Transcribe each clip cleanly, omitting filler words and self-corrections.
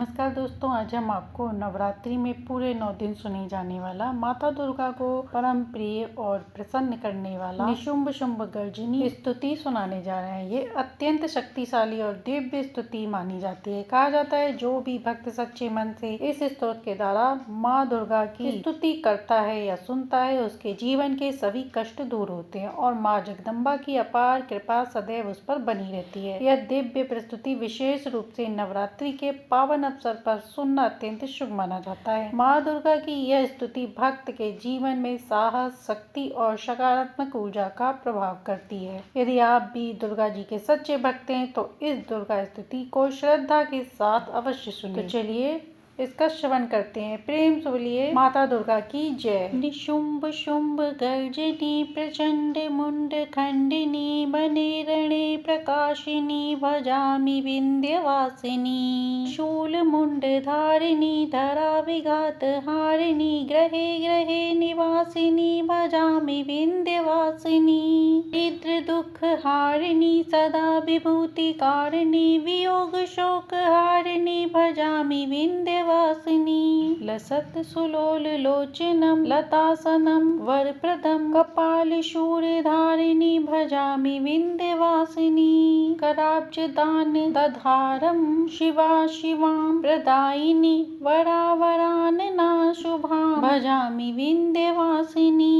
नमस्कार दोस्तों, आज हम आपको नवरात्रि में पूरे 9 दिन सुनी जाने वाला माता दुर्गा को परम प्रिय और प्रसन्न करने वाला निशुंभ शुंभ गर्जनी स्तुति सुनाने जा रहे हैं। ये अत्यंत शक्तिशाली और दिव्य स्तुति मानी जाती है। कहा जाता है जो भी भक्त सच्चे मन से इस स्तोत्र के द्वारा माँ दुर्गा की स्तुति करता है या सुनता है, उसके जीवन के सभी कष्ट दूर होते हैं और माँ जगदम्बा की अपार कृपा सदैव उस पर बनी रहती है। यह दिव्य प्रस्तुति विशेष रूप से नवरात्रि के पावन अवसर पर सुनना अत्यंत शुभ माना जाता है। माँ दुर्गा की यह स्तुति भक्त के जीवन में साहस, शक्ति और सकारात्मक ऊर्जा का प्रभाव करती है। यदि आप भी दुर्गा जी के सच्चे भक्त हैं तो इस दुर्गा स्तुति को श्रद्धा के साथ अवश्य सुनिए। तो चलिए इसका श्रवण करते हैं। प्रेम से बोलिए माता दुर्गा की जय। निशुंभ शुंभ गर्जनी प्रचंड मुंड खंडिनी बने रणे प्रकाशिनी भजामि विंध्यवासिनी। शूल मुंड धारिणी धरा विघात हारिणी ग्रहे ग्रहे निवासिनी भजामि विंध्यवासिनी। दरिद्र दुख हारिणी सदा विभूति कारिणी वियोग शोक हारिणी भजामि विंध्यवासिनी। लसत सुलोल लोचनम लतासनम वरप्रदम कपाल शूरधारिणी भजामि विंध्यवासिनी। कराब्ज दान दधारम शिवा शिवां प्रदायिनी वरावरानना शुभां भजामि विंध्यवासिनी।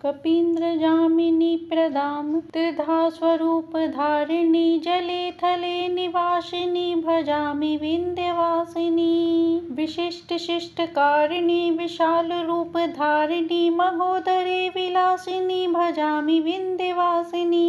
कपीन्द्र जामिनी प्रदाम त्रिधा स्वरूप धारिणी जले थले निवासिनी भजामि विंध्यवासिनी। विशिष्ट शिष्ट कारिणी विशाल रूप धारिणी महोदरे विलासिनी भजामि विंध्यवासिनी।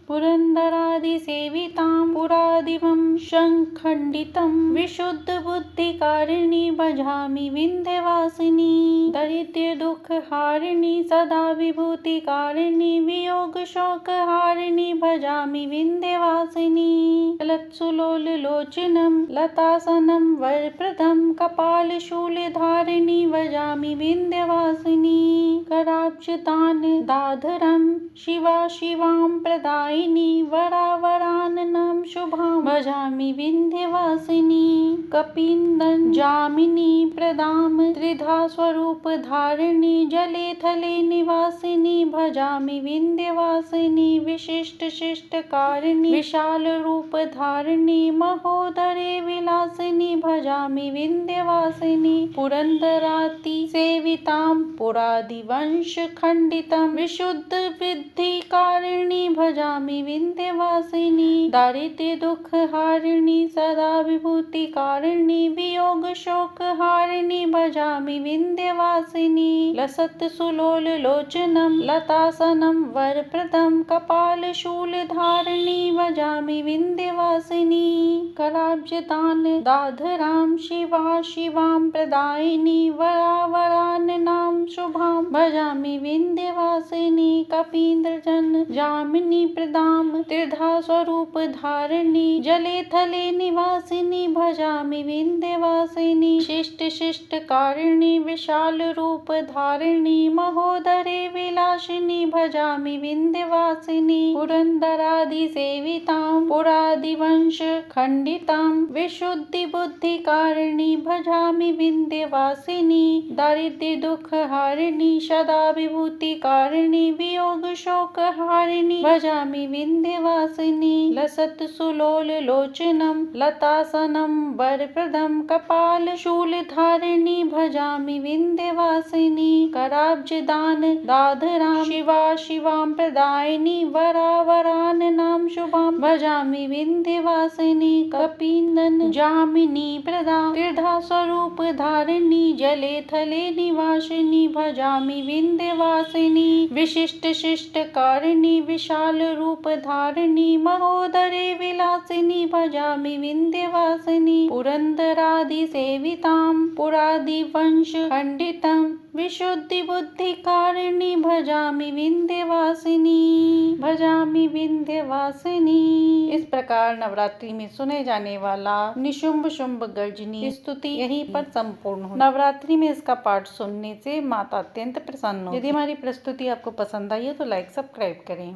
पुरंदरादि सेवितां पुरादिवं शंखंडितं विशुद्ध बुद्धि कारिणी भजामि विंध्यवासिनी। दरिद्र दुख हारिणी सदा विभूति कारिणी वियोग शोक हारिणी भजामि विंध्यवासिनी। लत्सुलोल लोचनम लतासनम वरप्रदम कपाल शूलधारिणी भजामि विंध्यवासिनी। कराब्ज दान दाधरम शिवा शिवां प्रदायिनी वरावराननं शुभां भजामि विंध्यवासिनी। कपिन्दं जामिनी प्रदाम त्रिधा स्वरूप धारिणी जले थले निवासिनी भजामि विंध्यवासिनी। विशिष्ट शिष्ट कारिणी विशाल रूप धारिणी महोदरे विलासिनी भजामि विंध्यवासिनी। पुरंदराति सेवितां पुरादिवंश खंडितं विशुद्ध विद्धि कारिणी भजामि विंध्यवासिनी। दारिद्र्य दुख हारिणी सदा विभूति कारिणी वियोग शोक हारिणी भजामि विंध्यवासिनी। लसत सुलोल लोचनम लतासनम वरप्रदम कपाल शूलधारिणी भजामि विंध्यवासिनी। कराब्ज दान दाधरां शिवा शिवां प्रदायिनी वरावराननां शुभां भजामि विंध्यवासिनी। कपीन्द्र जन जामिनी प्रदाम त्रिधा स्वरूप धारिणी जले थले निवासिनी भजामि विंध्यवासिनी। शिष्ट शिष्ट कारिणी विशाल रूप धारिणी महोदरे विलासिनी भजामि विंध्यवासिनी। पुरंदरादि सेवितां पुरादिवंश खंडितां विशुद्धि बुद्धि कारिणी भजामि विंध्यवासिनी। दारिद्र्य दुख हारिणी सदा विभूति कारिणी वियोग शोक हारिणी भजामि विंध्यवासिनी। लसत सुलोल लोचनम लतासनम वरप्रदम कपाल शूलधारिणी भजामि विंध्यवासिनी। कराब्ज दान दाधरां शिवा शिवां प्रदायिनी वरावराननां शुभां भजामि विंध्यवासिनी। कपिन्दं जामिनी प्रदाम त्रिधा स्वरूप धारिणी जले थले निवासिनी भजामि विंध्यवासिनी। विशिष्ट शिष्ट कारिणी विशाल रूप धारिणी महोदरे विलासिनी भजामि विंध्यवासिनी। पुरंदरादि सेवितां पुरादिवंश खंडितं विशुद्धि बुद्धि कारिणी भजामि विंध्यवासिनी भजामि विंध्यवासिनी। इस प्रकार नवरात्रि में सुने जाने वाला निशुंभ शुंभ गर्जनी स्तुति यहीं पर संपूर्ण हो। नवरात्रि में इसका पाठ सुनने से माता अत्यंत प्रसन्न हो। यदि हमारी प्रस्तुति आपको पसंद आई है तो लाइक सब्सक्राइब करें।